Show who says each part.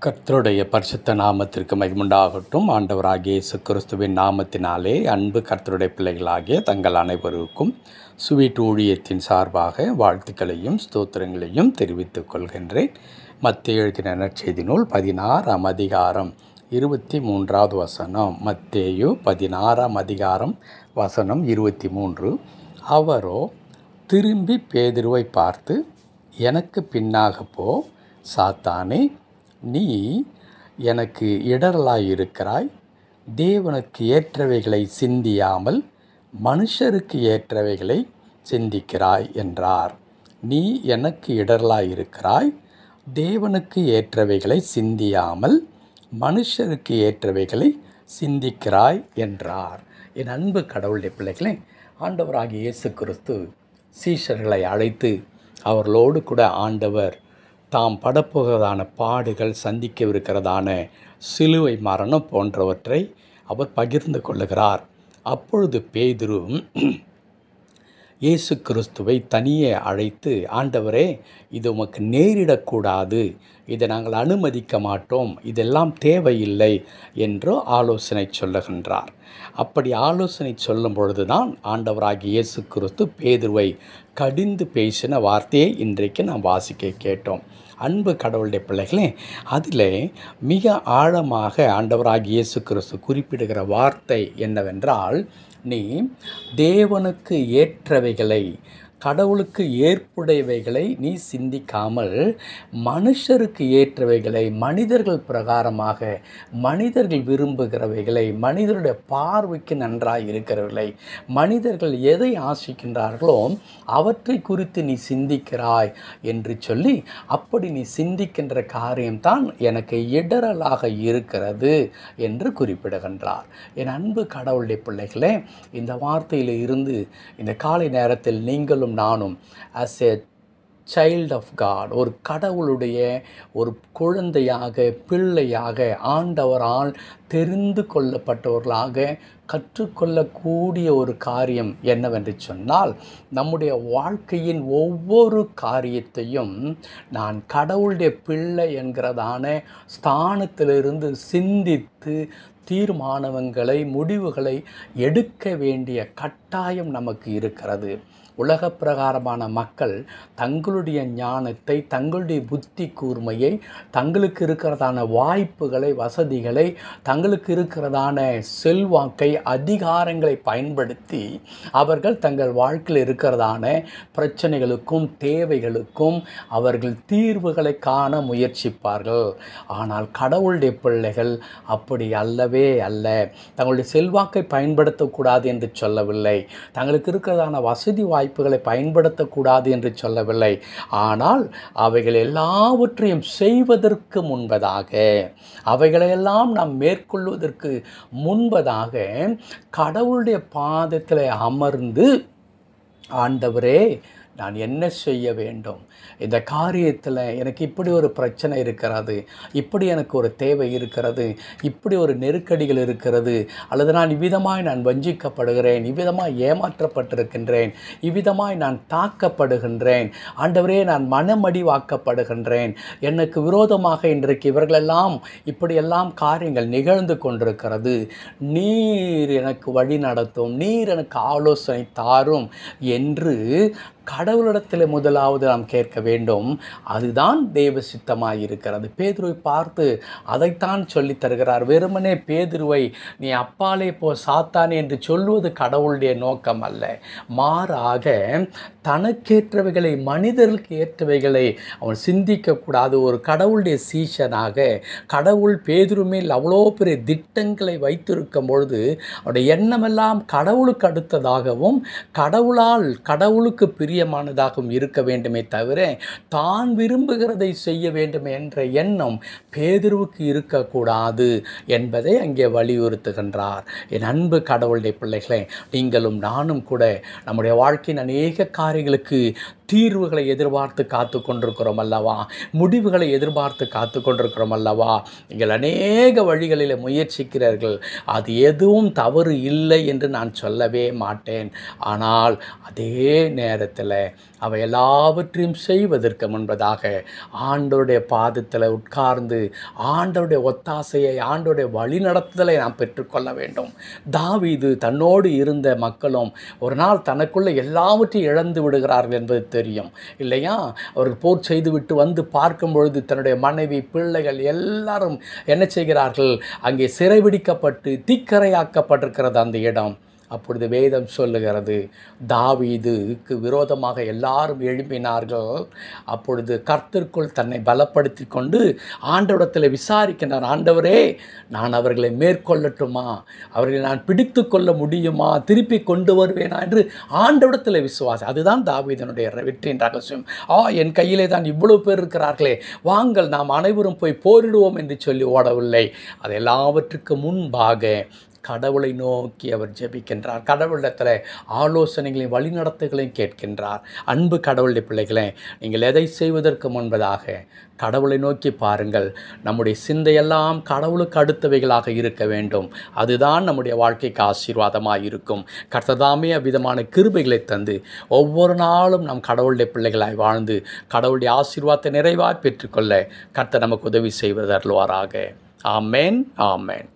Speaker 1: கர்த்தருடைய பரிசுத்த நாமத்திற்கு மகிமுண்டாகட்டும். ஆண்டவராகிய இயேசு கிறிஸ்துவின் நாமத்தினாலே அன்பு கர்த்தருடைய பிள்ளைகளாகிய தங்கள் அனைவருக்கும் ஸ்வீட் ஊழியத்தின் சார்பாக வாழ்த்துக்களையும் ஸ்தோத்திரங்களையும் தெரிவித்துக் கொள்கின்றேன். மத்தேயு எழுதின நற்செய்தி நூல் 16ஆம் அதிகாரம் 23வது வசனம். மத்தேயு 16ஆம் அதிகாரம் வசனம் 23. அவரோ திரும்பி பேதுருவை பார்த்து, எனக்கு பின்னாக போ சாத்தானே, நீ எனக்கு இடரலாயிருக்கிறாய். தேவனுக்கு ஏற்றவைகளை சிந்தியாமல் மனுஷருக்கு ஏற்றவைகளை சிந்திக்கிறாய் என்றார். நீ எனக்கு இடரலாயிருக்கிறாய், தேவனுக்கு ஏற்றவைகளை சிந்தியாமல் மனுஷருக்கு ஏற்றவைகளை சிந்திக்கிறாய் என்றார். என் அன்பு கடவுளுடைய பிள்ளைகளே, ஆண்டவராகிய இயேசு கிறிஸ்து சீஷர்களை அழைத்து அவர்களோடு கூட ஆண்டவர் தாம் படப்போகிறதான பாடுகள், சந்திக்கவிருக்கிறதான சிலுவை மரணம் போன்றவற்றை அவர் பகிர்ந்து கொள்ளுகிறார். அப்பொழுது பேதுரு இயேசு கிறிஸ்துவை தனியே அழைத்து, ஆண்டவரே, இது உமக்கு நேரிடக்கூடாது, இதை நாங்கள் அனுமதிக்க மாட்டோம், இதெல்லாம் தேவையில்லை என்று ஆலோசனை சொல்லுகின்றார். அப்படி ஆலோசனை சொல்லும் பொழுதுதான் ஆண்டவராகிய இயேசு கிறிஸ்து பேதுருவை கடிந்து பேசின வார்த்தையை இன்றைக்கு நாம் வாசிக்க கேட்டோம். அன்பு கடவுளுடைய பிள்ளைகளே, அதில் மிக ஆழமாக ஆண்டவராகிய இயேசு கிறிஸ்து குறிப்பிடுகிற வார்த்தை என்னவென்றால், நீ தேவனுக்கு ஏற்றவைகளை, கடவுளுக்கு ஏற்புடையவைகளை நீ சிந்திக்காமல் மனுஷருக்கு ஏற்றவைகளை, மனிதர்கள் பிரகாரமாக மனிதர்கள் விரும்புகிறவைகளை, மனிதருடைய பார்வைக்கு நன்றாக இருக்கிறவர்களை, மனிதர்கள் எதை ஆசிக்கின்றார்களோ அவற்றை குறித்து நீ சிந்திக்கிறாய் என்று சொல்லி, அப்படி நீ சிந்திக்கின்ற காரியம்தான் எனக்கு இடரலாக இருக்கிறது என்று குறிப்பிடுகின்றார். என் அன்பு கடவுளுடைய பிள்ளைகளே, இந்த வார்த்தையில் இருந்து இந்த காலை நேரத்தில் நீங்களும் நானும் as a child of God, ஒரு கடவுளுடைய ஒரு குழந்தையாக, பிள்ளையாக, ஆண்டவரால் தெரிந்து கொள்ளப்பட்டவர்களாக கற்றுக்கொள்ளக்கூடிய ஒரு காரியம் என்னவென்று சொன்னால், நம்முடைய வாழ்க்கையின் ஒவ்வொரு காரியத்தையும் நான் கடவுளுடைய பிள்ளை என்கிறதான ஸ்தானத்திலிருந்து சிந்தித்து தீர்மானங்களை, முடிவுகளை எடுக்க வேண்டிய கட்டாயம் நமக்கு இருக்கிறது. உலக பிரகாரமான மக்கள் தங்களுடைய ஞானத்தை, தங்களுடைய புத்தி கூர்மையை, தங்களுக்கு இருக்கிறதான வாய்ப்புகளை, வசதிகளை, தங்களுக்கு இருக்கிறதான செல்வாக்கை, அதிகாரங்களை பயன்படுத்தி அவர்கள் தங்கள் வாழ்க்கையில் இருக்கிறதான பிரச்சனைகளுக்கும் தேவைகளுக்கும் அவர்கள் தீர்வுகளை காண முயற்சிப்பார்கள். ஆனால் கடவுளுடைய பிள்ளைகள் அப்படி அல்லவே அல்ல. தங்களுடைய செல்வாக்கை பயன்படுத்தக்கூடாது என்று சொல்லவில்லை, தங்களுக்கு இருக்கிறதான வசதி வாய்ப்புகளை பயன்படுத்தக்கூடாது என்று சொல்லவில்லை. ஆனால் அவைகள் எல்லாவற்றையும் செய்வதற்கு முன்பதாக, அவைகளையெல்லாம் நாம் மேற்கொள்வதற்கு முன்பதாக கடவுளுடைய பாதத்தில் அமர்ந்து, ஆண்டவரே, நான் என்ன செய்ய வேண்டும், இந்த காரியத்தில் எனக்கு இப்படி ஒரு பிரச்சனை இருக்கிறது, இப்படி எனக்கு ஒரு தேவை இருக்கிறது, இப்படி ஒரு நெருக்கடிகள் இருக்கிறது, அல்லது நான் இவ்விதமாய் நான் வஞ்சிக்கப்படுகிறேன், இவ்விதமாய் ஏமாற்றப்பட்டிருக்கின்றேன், இவ்விதமாய் நான் தாக்கப்படுகின்றேன், ஆண்டவரே, நான் மனமடிவாக்கப்படுகின்றேன், எனக்கு விரோதமாக இன்றைக்கு இவர்களெல்லாம் இப்படியெல்லாம் காரியங்கள் நிகழ்ந்து கொண்டிருக்கிறது, நீர் எனக்கு வழி நடத்தும், நீர் எனக்கு ஆலோசனை தாரும் என்று கடவுளிடத்தில் முதலாவது நாம் கேட்க வேண்டும். அதுதான் தேவ சித்தமாக இருக்கிறது. பேதுருவை பார்த்து அதைத்தான் சொல்லித் தருகிறார். வெறுமனே பேதுருவை நீ அப்பாலே போ சாத்தானே என்று சொல்வது கடவுளுடைய நோக்கம் அல்ல. மாறாக தனக்கேற்றவைகளை, மனிதர்களுக்கு ஏற்றவைகளை அவன் சிந்திக்கக்கூடாது. ஒரு கடவுளுடைய சீஷனாக கடவுள் பேதுரு மேல் அவ்வளோ பெரிய திட்டங்களை வைத்திருக்கும் பொழுது அவருடைய எண்ணமெல்லாம் கடவுளுக்கு அடுத்ததாகவும் கடவுளுக்கு பிரியமானதாகவும் இருக்க வேண்டுமே தவிர தான் விரும்புகிறதை செய்ய வேண்டும் என்ற எண்ணம் பேதுருவுக்கு இருக்கக்கூடாது என்பதை அங்கே வலியுறுத்துகின்றார். என் அன்பு கடவுளுடைய பிள்ளைகளே, நீங்களும் நானும் கூட நம்முடைய வாழ்க்கையின் அநேக காரியங்களுக்கு தீர்வுகளை எதிர்பார்த்து காத்து கொண்டிருக்கிறோம் அல்லவா? முடிவுகளை எதிர்பார்த்து காத்து கொண்டிருக்கிறோம் அல்லவா? நீங்கள் அநேக வழிகளில் முயற்சிக்கிறீர்கள். அது எதுவும் தவறு இல்லை என்று நான் சொல்லவே மாட்டேன். ஆனால் அதே நேரத்தில் அவை எல்லாவற்றையும் செய்வதற்கு முன்பதாக ஆண்டவருடைய பாதத்தில் உட்கார்ந்து ஆண்டவருடைய ஒத்தாசையை, ஆண்டவருடைய வழிநடத்துதலை நாம் பெற்றுக்கொள்ள வேண்டும். தாவீது தன்னோடு இருந்த மக்களும் ஒரு நாள் தனக்குள்ளே எல்லாவற்றையும் இழந்து விடுகிறார்கள் என்பது தெரியும் இல்லையா? அவர்கள் போர் செய்துவிட்டு வந்து பார்க்கும் பொழுது தன்னுடைய மனைவி, பிள்ளைகள் எல்லாரும் என்ன செய்கிறார்கள்? அங்கே சிறைபிடிக்கப்பட்டு தீக்கரையாக்கப்பட்டிருக்கிறது அந்த இடம். அப்பொழுது வேதம் சொல்லுகிறது, தாவீதுக்கு விரோதமாக எல்லாரும் எழும்பினார்கள். அப்பொழுது கர்த்தருக்குள் தன்னை பலப்படுத்தி கொண்டு ஆண்டவரிடத்தில் விசாரிக்கின்றார். ஆண்டவரே, நான் அவர்களை மேற்கொள்ளட்டுமா? அவர்களை நான் பிடித்து கொள்ள முடியுமா? திருப்பி கொண்டு வருவேனா என்று ஆண்டவரிடத்தில் விசுவாசி. அதுதான் தாவீதனுடைய வெற்றியின் ரகசியம். என் கையிலே தான் இவ்வளவு பேர் இருக்கிறார்களே, வாங்கள் நாம் அனைவரும் போய் போரிடுவோம் என்று சொல்லி ஓடவில்லை. அது எல்லாவற்றுக்கு முன்பாக கடவுளை நோக்கி அவர் ஜெபிக்கின்றார். கடவுளிடத்தில் ஆலோசனைகளையும் வழிநடத்துகளையும் கேட்கின்றார். அன்பு கடவுளுடைய பிள்ளைகளே, நீங்கள் எதை செய்வதற்கு முன்பதாக கடவுளை நோக்கி பாருங்கள். நம்முடைய சிந்தையெல்லாம் கடவுளுக்கு அடுத்தவைகளாக இருக்க வேண்டும். அதுதான் நம்முடைய வாழ்க்கைக்கு ஆசீர்வாதமாக இருக்கும். கர்த்ததாமே அவ்விதமான கிருபைகளை தந்து ஒவ்வொரு நாளும் நம் கடவுளுடைய பிள்ளைகளாய் வாழ்ந்து கடவுளுடைய ஆசீர்வாதத்தை நிறைவாய் பெற்றுக்கொள்ள கர்த்தர் நமக்கு உதவி செய்வதருள்வாராக. ஆமென், ஆமென்.